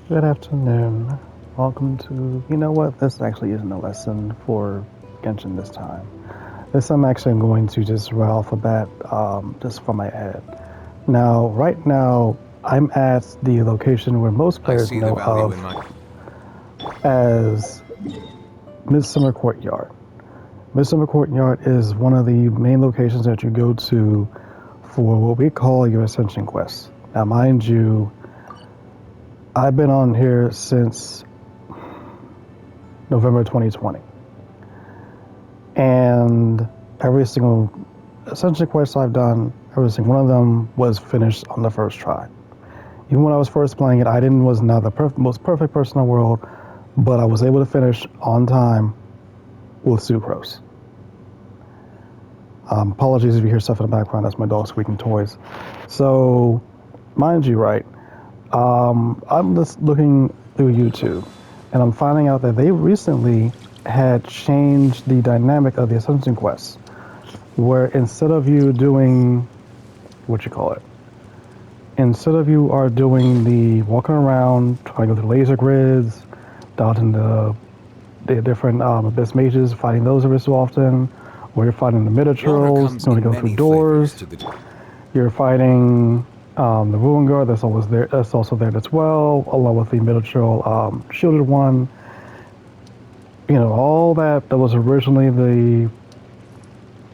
Good afternoon. Welcome to. You know what? This actually isn't a lesson for Genshin this time. This I'm actually going to just right off the bat, just from my head. Now, right now, I'm at the location where most I players see the know value of in my... as Midsummer Courtyard. Midsummer Courtyard is one of the main locations that you go to for what we call your Ascension Quest. Now, mind you, I've been on here since November 2020. And every single Ascension quest I've done, every single one of them was finished on the first try. Even when I was first playing it, I didn't was not the most perfect person in the world, but I was able to finish on time with sucrose. Apologies if you hear stuff in the background. That's my dog squeaking toys. So, mind you, right? I'm just looking through YouTube, and I'm finding out that they recently had changed the dynamic of the Ascension Quest, where instead of you doing what you call it, instead of you are doing the walking around, trying to go through laser grids, dodging the different abyss mages, fighting those every so often, or you're fighting the Water Minotaurs, comes going to in go through many flavors doors. to the... You're fighting the Ruin Guard. That's always there. That's also there as well, along with the Minotaur shielded one. You know, all that was originally the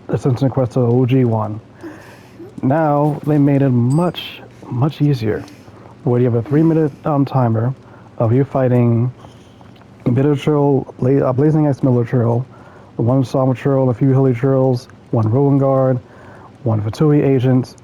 Ascension Quest OG one. Now they made it much easier, where you have a 3 minute timer of you fighting Blazing Axe Militrail, one Somatrail, a few Hilly Trails, one Ruin Guard, one Fatui agent,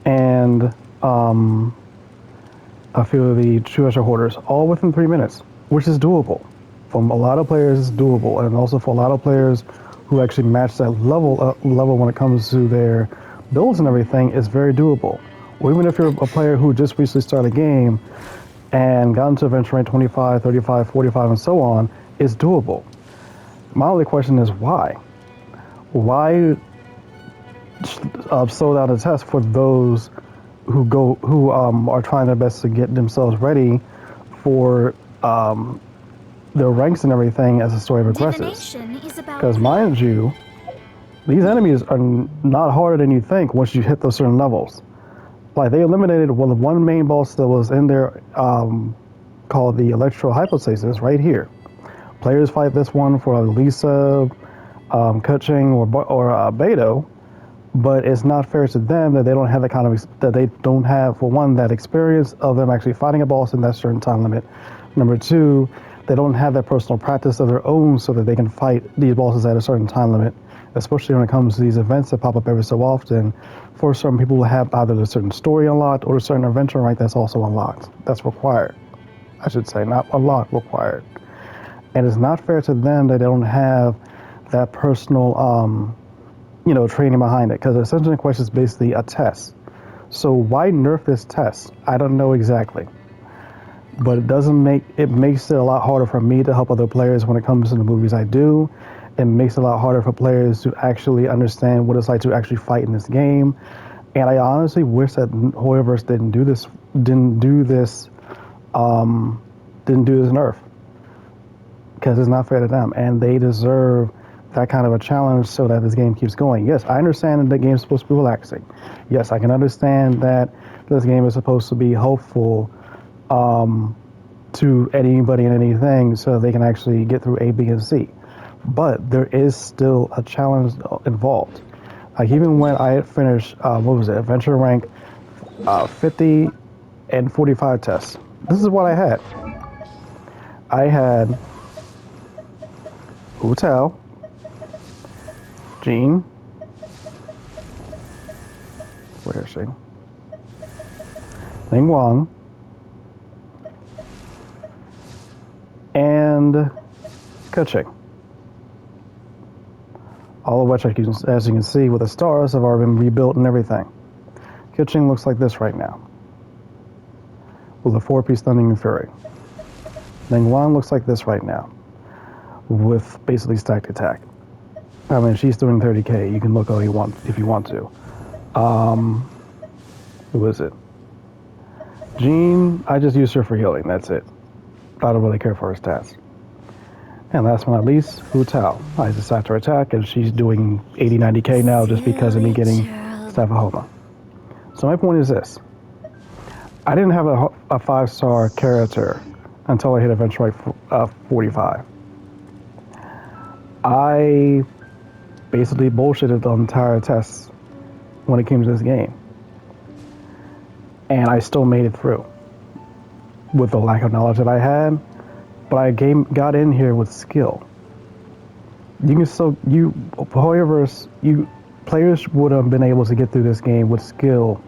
and a few of the Treasure Hoarders, all within 3 minutes, which is doable. From a lot of players, it's doable, and also for a lot of players who actually match that level when it comes to their builds and everything, is very doable. Or even if you're a player who just recently started a game and got into adventure rank 25, 35, 45, and so on, it's doable. My only question is why? Why slow down the test for those who are trying their best to get themselves ready for their ranks and everything as the story progresses? Because mind you, these enemies are not harder than you think once you hit those certain levels. Like they eliminated one main boss that was in there called the Electro Hypostasis right here. Players fight this one for Lisa, Kuching, or Beto, but it's not fair to them that they don't have the kind of that they don't have, for one, that experience of them actually fighting a boss in that certain time limit. Number two, they don't have that personal practice of their own so that they can fight these bosses at a certain time limit, especially when it comes to these events that pop up every so often. For some people who have either a certain story unlocked or a certain adventure rank that's also unlocked, that's required. I should say, not unlocked, required. And it's not fair to them that they don't have that personal training behind it, because Ascension Quest is basically a test. So why nerf this test? I don't know exactly, but it makes it a lot harder for me to help other players when it comes to the movies I do. It makes it a lot harder for players to actually understand what it's like to actually fight in this game. And I honestly wish that whoever didn't do this nerf, because it's not fair to them, and they deserve that kind of a challenge so that this game keeps going. Yes, I understand that the game is supposed to be relaxing. Yes, I can understand that this game is supposed to be helpful to anybody and anything so they can actually get through A, B, and C. But there is still a challenge involved. Like even when I had finished, adventure rank 50 and 45 tests, this is what I had. I had Hu Tao, Jean, where is she? Ling Wang, and Keqing. All of which, as you can see, with the stars have already been rebuilt and everything. Keqing looks like this right now, with a 4-piece Thundering and Fury. Ling Wang looks like this right now, with basically stacked attack. I mean, she's doing 30k. You can look all you want if you want to. Who is it? Jean, I just use her for healing. That's it. I don't really care for her stats. And last but not least, Hu Tao. I decided to attack, and she's doing 80, 90k now just because of me getting Stavahoma. So my point is this. I didn't have a 5-star character until I hit Adventure Rate 45. I basically bullshitted the entire test when it came to this game. And I still made it through with the lack of knowledge that I had. But I got in here with skill. Players would have been able to get through this game with skill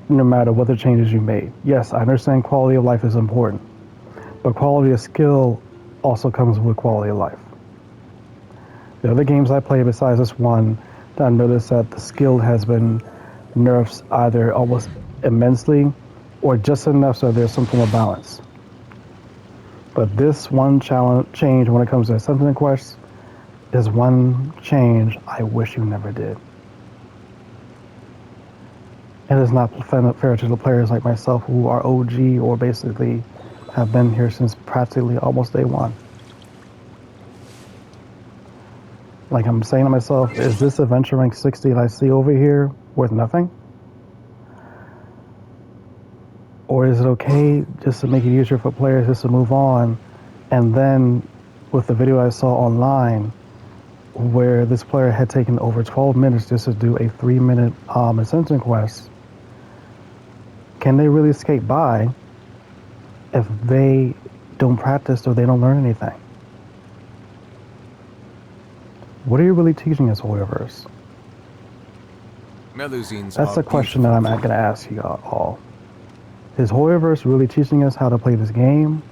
no matter what the changes you made. Yes, I understand quality of life is important, but quality of skill also comes with quality of life. The other games I played besides this one, I noticed that the skill has been nerfed either almost immensely or just enough so there's some form of balance. But this one change when it comes to Ascension Quest is one change I wish you never did. It is not fair to the players like myself who are OG or basically have been here since practically almost day one. Like I'm saying to myself, is this adventure rank 60 that I see over here worth nothing? Or is it okay just to make it easier for players just to move on? And then with the video I saw online where this player had taken over 12 minutes just to do a 3-minute Ascension Quest, can they really skate by if they don't practice or they don't learn anything? What are you really teaching us, Warriorverse? That's the question that I'm going to ask you all. Is Warriorverse really teaching us how to play this game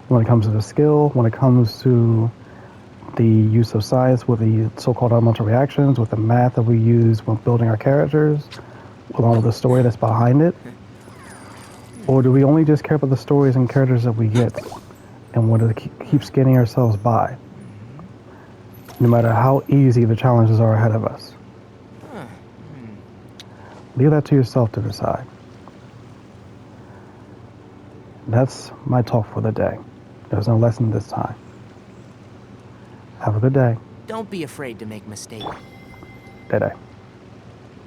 when it comes to the skill, when it comes to the use of science with the so-called elemental reactions, with the math that we use when building our characters, along with the story that's behind it? Or do we only just care about the stories and characters that we get and want to keep skating ourselves by, no matter how easy the challenges are ahead of us? Leave that to yourself to decide. That's my talk for the day. There's no lesson this time. Have a good day. Don't be afraid to make mistakes. Day.